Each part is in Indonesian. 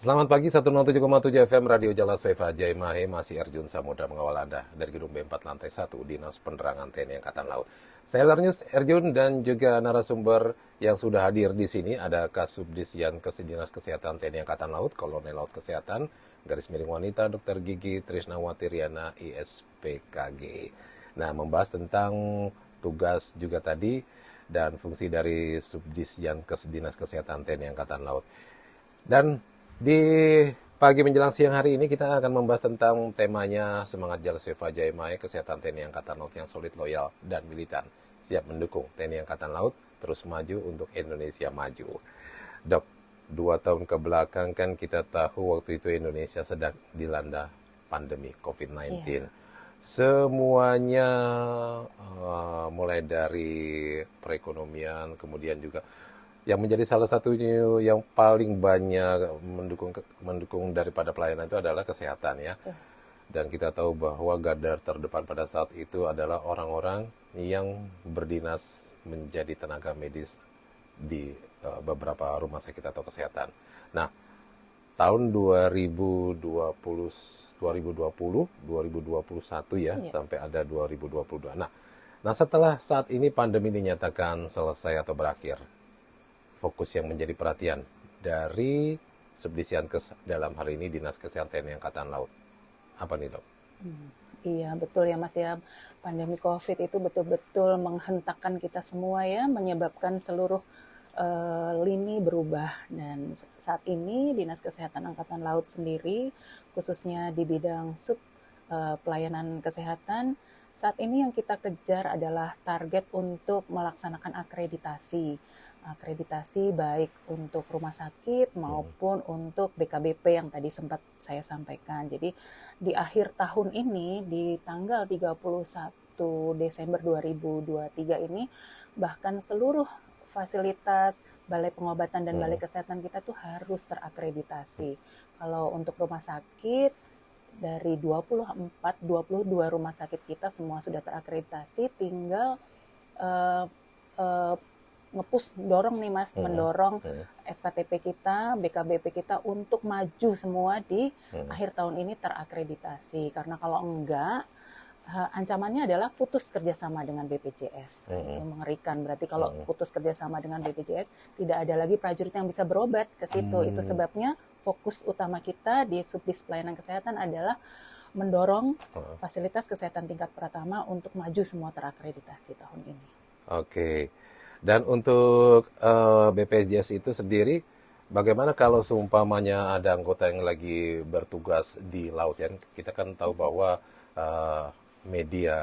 Selamat pagi, 107,7 FM Radio Jala Sweva Jai Mahe, masih Erjun Samudra mengawal Anda dari gedung B4 lantai 1 Dinas Penerangan TNI Angkatan Laut. Saya Larnius Erjun dan juga narasumber yang sudah hadir di sini ada Kasubdis Yankes Dinas Kesehatan TNI Angkatan Laut, Kolonel Laut Kesehatan, garis miring wanita Dr. Gigi Trisnawati Riana ISPKG. Nah, membahas tentang tugas juga tadi dan fungsi dari Subdis Yankes Dinas Kesehatan TNI Angkatan Laut. Dan di pagi menjelang siang hari ini kita akan membahas tentang temanya Semangat Jala Sweva Jaya Maya, Kesehatan TNI Angkatan Laut yang solid, loyal, dan militan. Siap mendukung TNI Angkatan Laut terus maju untuk Indonesia maju. Dok, 2 tahun ke belakang kan kita tahu waktu itu Indonesia sedang dilanda pandemi COVID-19. Iya. Semuanya mulai dari perekonomian, kemudian juga yang menjadi salah satunya yang paling banyak mendukung daripada pelayanan itu adalah kesehatan ya. Dan kita tahu bahwa garda terdepan pada saat itu adalah orang-orang yang berdinas menjadi tenaga medis di beberapa rumah sakit atau kesehatan. Nah, tahun 2021 ya, sampai ada 2022. Nah, setelah saat ini pandemi dinyatakan selesai atau berakhir, fokus yang menjadi perhatian dari Subdis Yankes dalam hari ini Dinas Kesehatan TNI Angkatan Laut. Apa nih, Dok? Iya, betul ya Mas ya. Pandemi COVID itu betul-betul menghentakkan kita semua ya, menyebabkan seluruh lini berubah. Dan saat ini Dinas Kesehatan Angkatan Laut sendiri, khususnya di bidang pelayanan kesehatan, saat ini yang kita kejar adalah target untuk melaksanakan akreditasi baik untuk rumah sakit maupun untuk BKBP yang tadi sempat saya sampaikan. Jadi di akhir tahun ini, di tanggal 31 Desember 2023 ini, bahkan seluruh fasilitas balai pengobatan dan balai kesehatan kita tuh harus terakreditasi. Kalau untuk rumah sakit, dari 22 rumah sakit kita semua sudah terakreditasi, tinggal dorong nih Mas, mendorong FKTP kita, BKBP kita untuk maju semua di akhir tahun ini terakreditasi. Karena kalau enggak, ancamannya adalah putus kerjasama dengan BPJS. Itu mengerikan. Berarti kalau putus kerjasama dengan BPJS, tidak ada lagi prajurit yang bisa berobat ke situ. Itu sebabnya fokus utama kita di Subdis Pelayanan Kesehatan adalah mendorong fasilitas kesehatan tingkat pertama untuk maju semua terakreditasi tahun ini. Oke. Dan untuk BPJS itu sendiri, bagaimana kalau seumpamanya ada anggota yang lagi bertugas di laut ya? Kita kan tahu bahwa media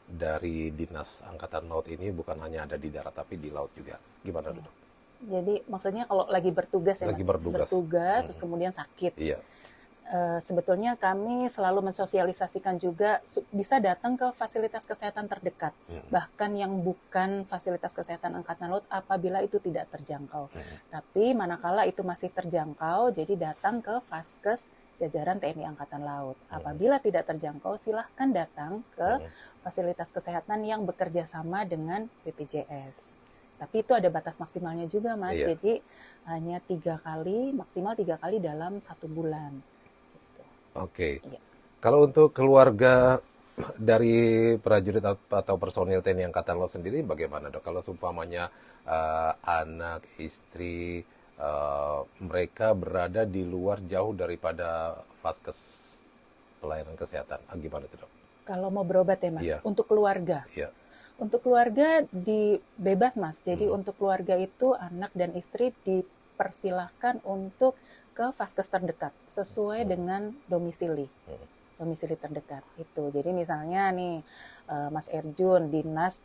dari Dinas Angkatan Laut ini bukan hanya ada di darat tapi di laut juga. Gimana, Dok? Jadi maksudnya kalau lagi bertugas ya lagi Mas? bertugas terus kemudian sakit. Iya. Sebetulnya kami selalu mensosialisasikan juga bisa datang ke fasilitas kesehatan terdekat, bahkan yang bukan fasilitas kesehatan Angkatan Laut apabila itu tidak terjangkau. Tapi manakala itu masih terjangkau, jadi datang ke Faskes jajaran TNI Angkatan Laut. Apabila tidak terjangkau, silahkan datang ke fasilitas kesehatan yang bekerja sama dengan BPJS. Tapi itu ada batas maksimalnya juga Mas, jadi hanya 3 kali, maksimal 3 kali dalam 1 bulan. Oke. Kalau untuk keluarga dari prajurit atau personil TNI Angkatan Laut sendiri bagaimana, Dok? Kalau seumpamanya anak, istri, mereka berada di luar jauh daripada Faskes pelayanan kesehatan, gimana itu, Dok? Kalau mau berobat ya Mas, untuk keluarga. Untuk keluarga bebas Mas. Jadi untuk keluarga itu anak dan istri dipersilahkan untuk ke Faskes terdekat sesuai dengan domisili terdekat itu. Jadi misalnya nih Mas Erjun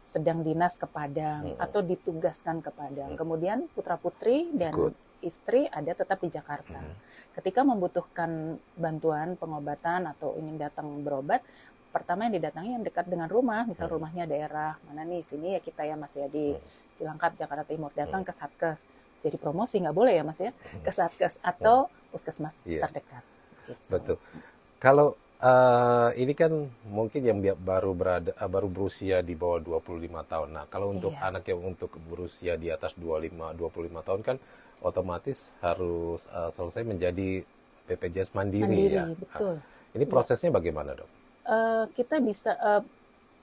sedang dinas ke Padang atau ditugaskan ke Padang, kemudian putra putri dan istri ada tetap di Jakarta. Ketika membutuhkan bantuan pengobatan atau ingin datang berobat, pertama yang didatangi yang dekat dengan rumah, misal rumahnya daerah mana nih, sini ya kita ya Mas ya di Cilangkap, Jakarta Timur, datang ke Satkes. Jadi promosi nggak boleh ya Mas ya, ke Satkes atau puskesmas terdekat. Gitu. Betul. Kalau Ini kan mungkin yang baru berusia di bawah 25 tahun. Nah, kalau untuk Iya, anak yang untuk berusia di atas 25 tahun kan otomatis harus selesai menjadi BPJS Mandiri mandiri, ya. Nah, betul. ini Ya, prosesnya bagaimana, Dok? kita bisa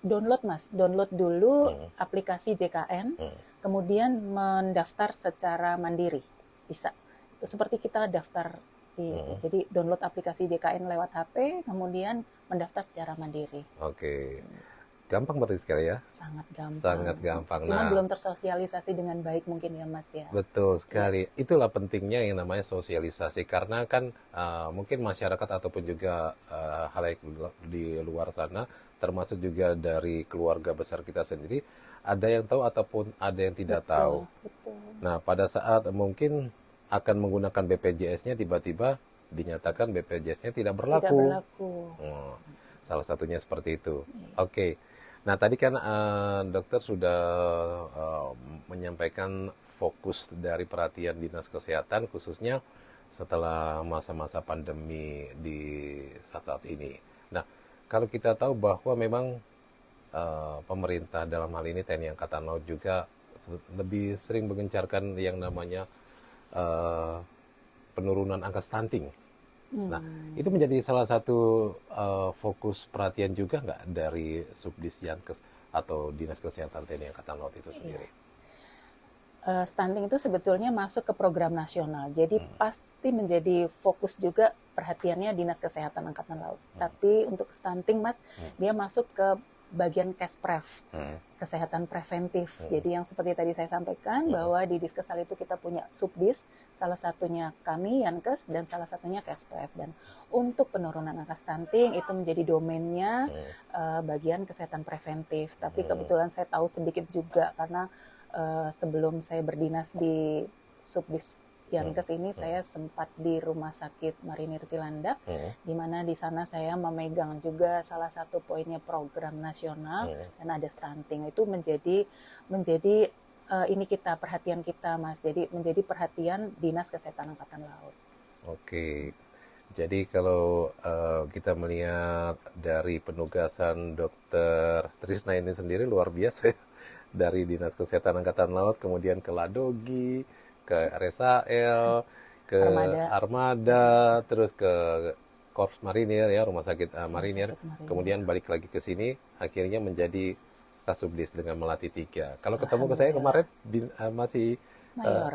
download Mas, download dulu Hmm, aplikasi JKN, hmm. kemudian mendaftar secara mandiri, bisa. Itu seperti kita daftar di itu. Hmm. Jadi download aplikasi JKN lewat HP, kemudian mendaftar secara mandiri. Oke, gampang berarti sekali ya. Sangat gampang. Sangat gampang. Cuman Nah, belum tersosialisasi dengan baik mungkin ya Mas ya. betul Iya, sekali. Itulah pentingnya yang namanya sosialisasi karena kan mungkin masyarakat ataupun juga halayak di luar sana termasuk juga dari keluarga besar kita sendiri ada yang tahu ataupun ada yang tidak tahu. betul, betul. Nah, pada saat mungkin akan menggunakan BPJS-nya tiba-tiba dinyatakan BPJS-nya tidak Tidak berlaku. berlaku. Oh, salah satunya seperti itu. Oke. Nah, tadi kan dokter sudah eh, menyampaikan fokus dari perhatian Dinas Kesehatan khususnya setelah masa-masa pandemi di saat-saat ini. Nah, kalau kita tahu bahwa memang pemerintah dalam hal ini TNI Angkatan Laut juga lebih sering menggencarkan yang namanya eh, penurunan angka stunting. Nah, itu menjadi salah satu fokus perhatian juga nggak dari Subdis Yankes atau Dinas Kesehatan TNI Angkatan Laut itu sendiri? Stunting itu sebetulnya masuk ke program nasional. Jadi pasti menjadi fokus juga perhatiannya Dinas Kesehatan Angkatan Laut. Tapi untuk stunting Mas, dia masuk ke bagian Kesprev, kesehatan preventif. Jadi yang seperti tadi saya sampaikan bahwa di Diskesal itu kita punya Subdis, salah satunya kami Yankes dan salah satunya Kesprev. Dan untuk penurunan angka stunting itu menjadi domainnya bagian kesehatan preventif. Tapi kebetulan saya tahu sedikit juga karena sebelum saya berdinas di Subdis Yankes ini saya sempat di Rumah Sakit Marinir Cilandak, di mana di sana saya memegang juga salah satu poinnya program nasional dan ada stunting. Itu menjadi ini kita perhatian kita Mas. Jadi menjadi perhatian Dinas Kesehatan Angkatan Laut. Oke, jadi kalau kita melihat dari penugasan Dokter Trisna ini sendiri luar biasa ya. Dari Dinas Kesehatan Angkatan Laut, kemudian ke Ladogi, ke RSAL, ke Armada, Armada, terus ke Korps Marinir ya, Rumah Sakit Rumah Marinir, Sakit Marinir. kemudian balik lagi ke sini, akhirnya menjadi Kasubdis dengan melatih 3. Kalau ketemu ke saya Alhamdulillah. kemarin masih eh, Mayor.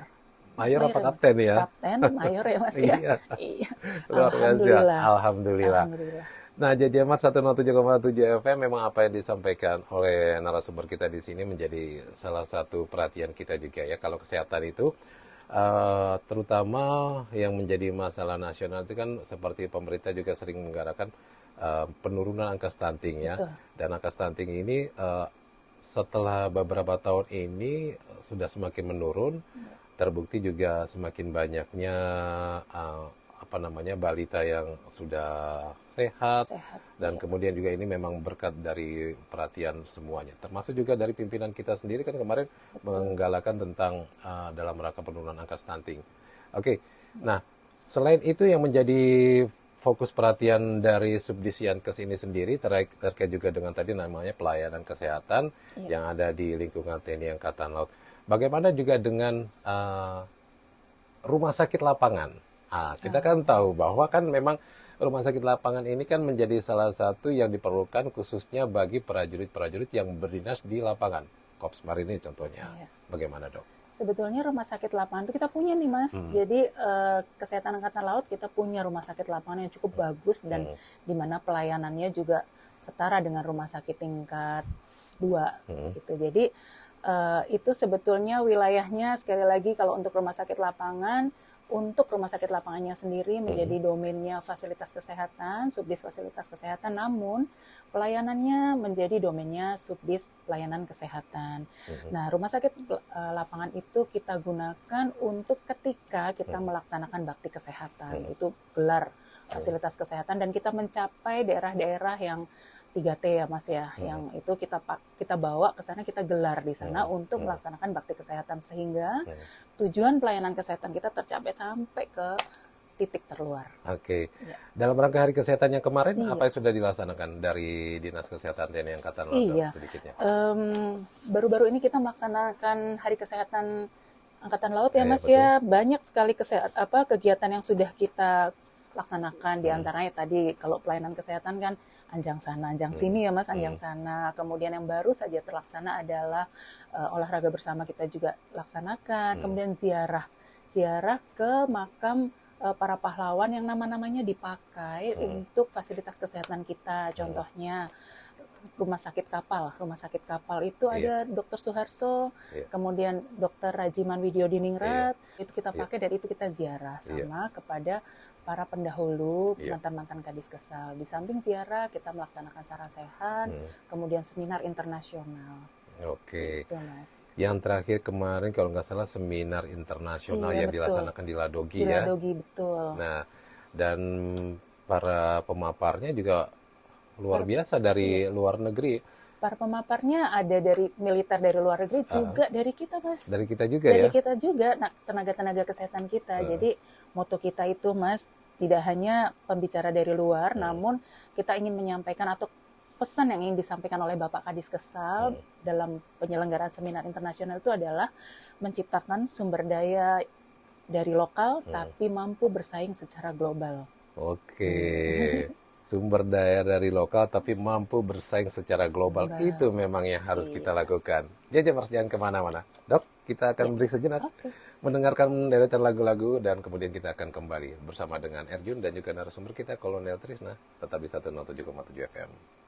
mayor Mayor apa ya, Mas? kapten ya? Kapten, mayor ya Mas ya. Iya, Iya. luar biasa. Alhamdulillah. Alhamdulillah. Alhamdulillah. Nah, jadi Amat 107,7 FM memang apa yang disampaikan oleh narasumber kita di sini menjadi salah satu perhatian kita juga ya. Kalau kesehatan itu terutama yang menjadi masalah nasional itu kan seperti pemerintah juga sering menggarapkan penurunan angka stunting ya. Betul. Dan angka stunting ini setelah beberapa tahun ini sudah semakin menurun, terbukti juga semakin banyaknya apa namanya balita yang sudah sehat Sehat. dan Iya. kemudian juga ini memang berkat dari perhatian semuanya, termasuk juga dari pimpinan kita sendiri kan kemarin menggalakkan tentang dalam rangka penurunan angka stunting. Oke, nah selain itu yang menjadi fokus perhatian dari Subdis Yankes ini sendiri terkait juga dengan tadi namanya pelayanan kesehatan yang ada di lingkungan TNI Angkatan Laut. Bagaimana juga dengan rumah sakit lapangan? Kita kan tahu bahwa kan memang rumah sakit lapangan ini kan menjadi salah satu yang diperlukan khususnya bagi prajurit-prajurit yang berdinas di lapangan. Korps Marinir contohnya. Iya. Bagaimana, Dok? Sebetulnya rumah sakit lapangan itu kita punya nih Mas. Jadi Kesehatan Angkatan Laut kita punya rumah sakit lapangan yang cukup bagus dan di mana pelayanannya juga setara dengan rumah sakit tingkat 2 gitu. Jadi itu sebetulnya wilayahnya sekali lagi kalau untuk rumah sakit lapangan, untuk rumah sakit lapangannya sendiri menjadi domainnya fasilitas kesehatan, Subdis fasilitas kesehatan, namun pelayanannya menjadi domainnya Subdis pelayanan kesehatan. Nah, rumah sakit lapangan itu kita gunakan untuk ketika kita melaksanakan bakti kesehatan, itu gelar fasilitas kesehatan dan kita mencapai daerah-daerah yang 3T ya Mas ya, yang itu kita bawa ke sana, kita gelar di sana untuk melaksanakan bakti kesehatan sehingga tujuan pelayanan kesehatan kita tercapai sampai ke titik terluar. Oke. Ya. Dalam rangka Hari Kesehatan yang kemarin, Iya. apa yang sudah dilaksanakan dari Dinas Kesehatan TNI Angkatan Laut Iya. sedikitnya? Baru-baru ini kita melaksanakan Hari Kesehatan Angkatan Laut ya Mas betul. ya. Banyak sekali kegiatan yang sudah kita laksanakan. Di antaranya tadi kalau pelayanan kesehatan kan anjang sana, anjang sini ya Mas, anjang sana. Kemudian yang baru saja terlaksana adalah olahraga bersama kita juga laksanakan. Kemudian ziarah ke makam para pahlawan yang nama-namanya dipakai untuk fasilitas kesehatan kita. Contohnya rumah sakit kapal. Rumah sakit kapal itu ada Dr. Suharso, kemudian Dr. Rajiman Widyodiningrat, itu kita pakai dan itu kita ziarah sama kepada para pendahulu, mantan-mantan Kadis Kesal. Di samping ziarah, kita melaksanakan sarasehan, kemudian seminar internasional. Oke. Gitu, Mas. Yang terakhir kemarin kalau nggak salah seminar internasional yang betul. dilaksanakan di Ladogi Di ya. Ladogi, betul. Nah, dan para pemaparnya juga luar biasa dari luar negeri. Para pemaparnya ada dari militer dari luar negeri, juga dari kita, Mas. Dari kita juga Dari ya. kita juga, tenaga-tenaga kesehatan kita. Jadi moto kita itu, Mas, tidak hanya pembicara dari luar, namun kita ingin menyampaikan atau pesan yang ingin disampaikan oleh Bapak Kadis Kesal dalam penyelenggaraan seminar internasional itu adalah menciptakan sumber daya dari lokal tapi mampu bersaing secara global. Oke. Sumber daya dari lokal tapi mampu bersaing secara global. Itu memang yang harus kita lakukan. Jadi jangan kemana-mana. Dok, kita akan beri sejenak mendengarkan deretan lagu-lagu dan kemudian kita akan kembali bersama dengan Erjun dan juga narasumber kita Kolonel Trisna tetap di 107,7 FM.